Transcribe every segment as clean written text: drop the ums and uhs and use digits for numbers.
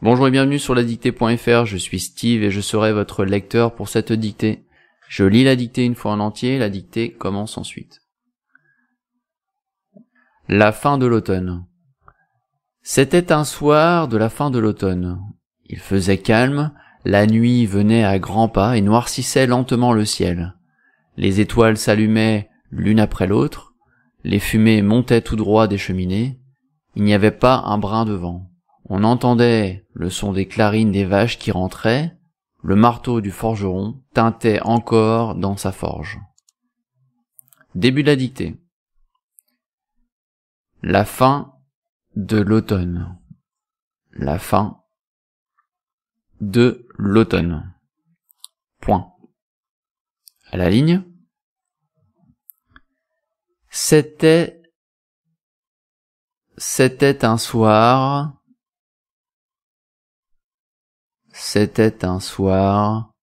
Bonjour et bienvenue sur ladictée.fr, je suis Steve et je serai votre lecteur pour cette dictée. Je lis la dictée une fois en entier, la dictée commence ensuite. La fin de l'automne. C'était un soir de la fin de l'automne. Il faisait calme, la nuit venait à grands pas et noircissait lentement le ciel. Les étoiles s'allumaient l'une après l'autre, les fumées montaient tout droit des cheminées, il n'y avait pas un brin de vent. On entendait le son des clarines des vaches qui rentraient, le marteau du forgeron tintait encore dans sa forge. Début de la dictée. La fin de l'automne. La fin de l'automne. Point. À la ligne. C'était un soir. C'était un soir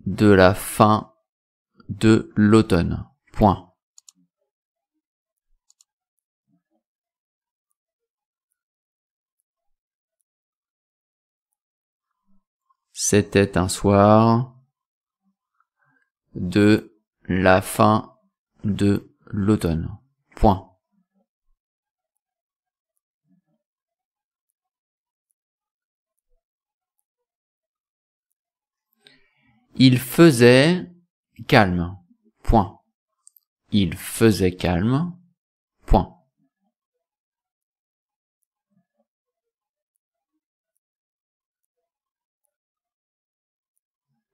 de la fin de l'automne. Point. C'était un soir de la fin de l'automne. Point. Il faisait calme. Point. Il faisait calme. Point.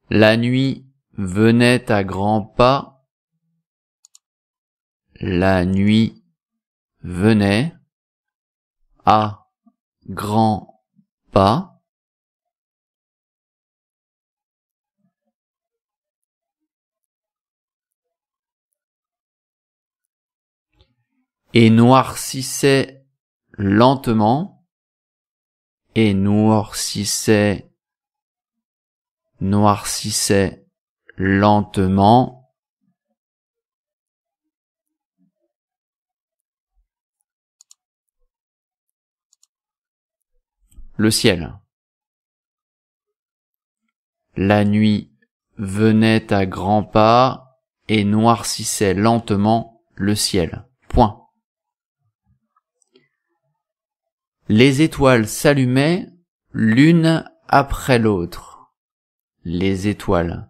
La nuit venait à grands pas. La nuit venait à grands pas. Et noircissait lentement. Et noircissait lentement le ciel. La nuit venait à grands pas et noircissait lentement le ciel. Point. Les étoiles s'allumaient l'une après l'autre. Les étoiles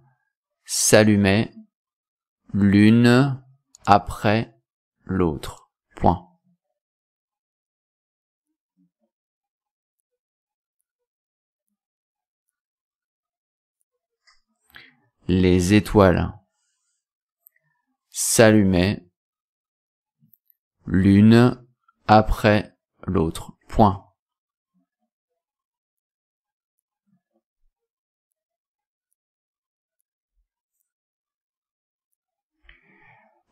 s'allumaient l'une après l'autre. Point. Les étoiles s'allumaient l'une après l'autre. Point.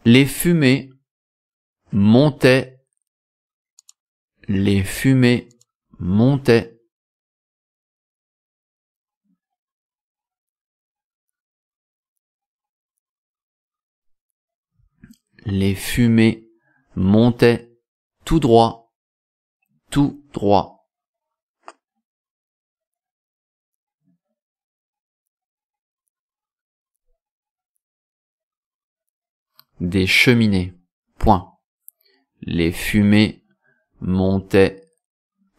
Les fumées montaient. Les fumées montaient. Les fumées montaient tout droit, tout droit. Des cheminées. Point. Les fumées montaient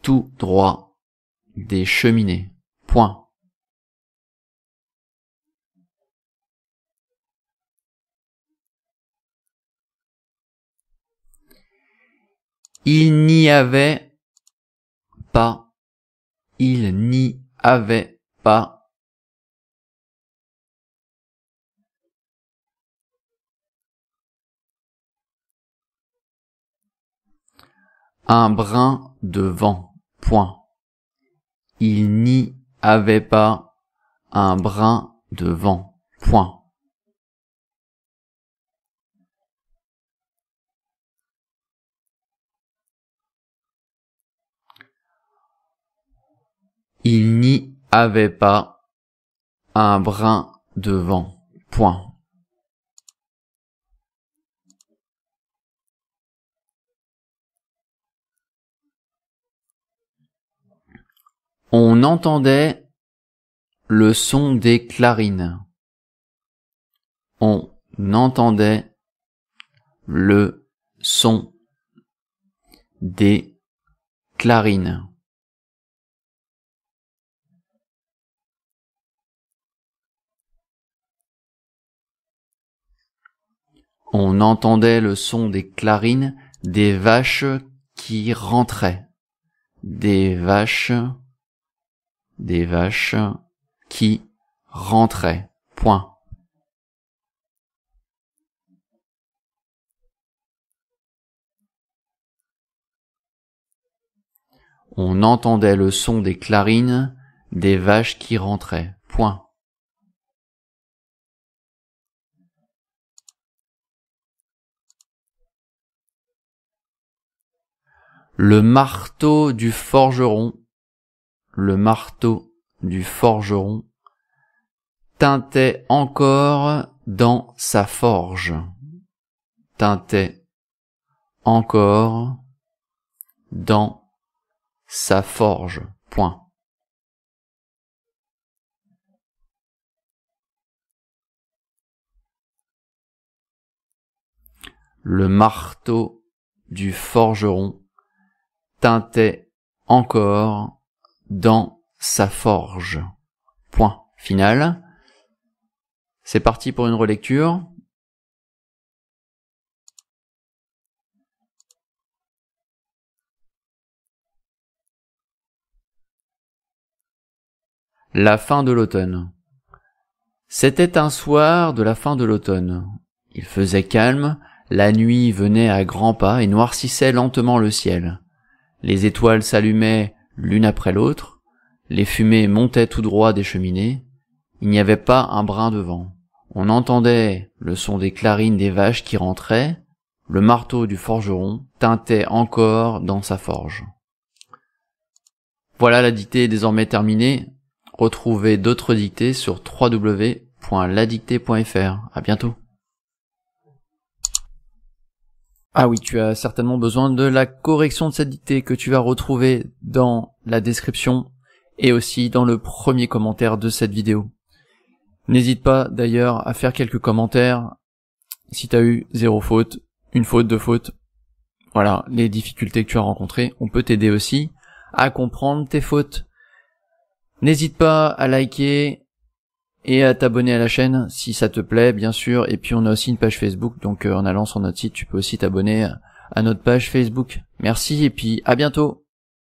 tout droit des cheminées. Point. Il n'y avait pas. Il n'y avait pas. Un brin de vent. Point. Il n'y avait pas un brin de vent. Point. Il n'y avait pas un brin de vent. Point. On entendait le son des clarines. On entendait le son des clarines. On entendait le son des clarines des vaches qui rentraient. Des vaches qui rentraient. Point. On entendait le son des clarines des vaches qui rentraient. Point. Le marteau du forgeron, tintait encore dans sa forge. Tintait encore dans sa forge. Point. Le marteau du forgeron tintait encore dans sa forge. Point final. C'est parti pour une relecture. La fin de l'automne. C'était un soir de la fin de l'automne. Il faisait calme, la nuit venait à grands pas et noircissait lentement le ciel. Les étoiles s'allumaient l'une après l'autre, les fumées montaient tout droit des cheminées, il n'y avait pas un brin de vent. On entendait le son des clarines des vaches qui rentraient, le marteau du forgeron tintait encore dans sa forge. Voilà, la dictée est désormais terminée. Retrouvez d'autres dictées sur www.ladictée.fr. À bientôt. Ah oui, tu as certainement besoin de la correction de cette dictée que tu vas retrouver dans la description et aussi dans le premier commentaire de cette vidéo. N'hésite pas d'ailleurs à faire quelques commentaires si tu as eu 0 faute, 1 faute, 2 fautes. Voilà, les difficultés que tu as rencontrées. On peut t'aider aussi à comprendre tes fautes. N'hésite pas à liker et à t'abonner à la chaîne si ça te plaît, bien sûr. Et puis on a aussi une page Facebook, donc en allant sur notre site, tu peux aussi t'abonner à notre page Facebook. Merci et puis à bientôt.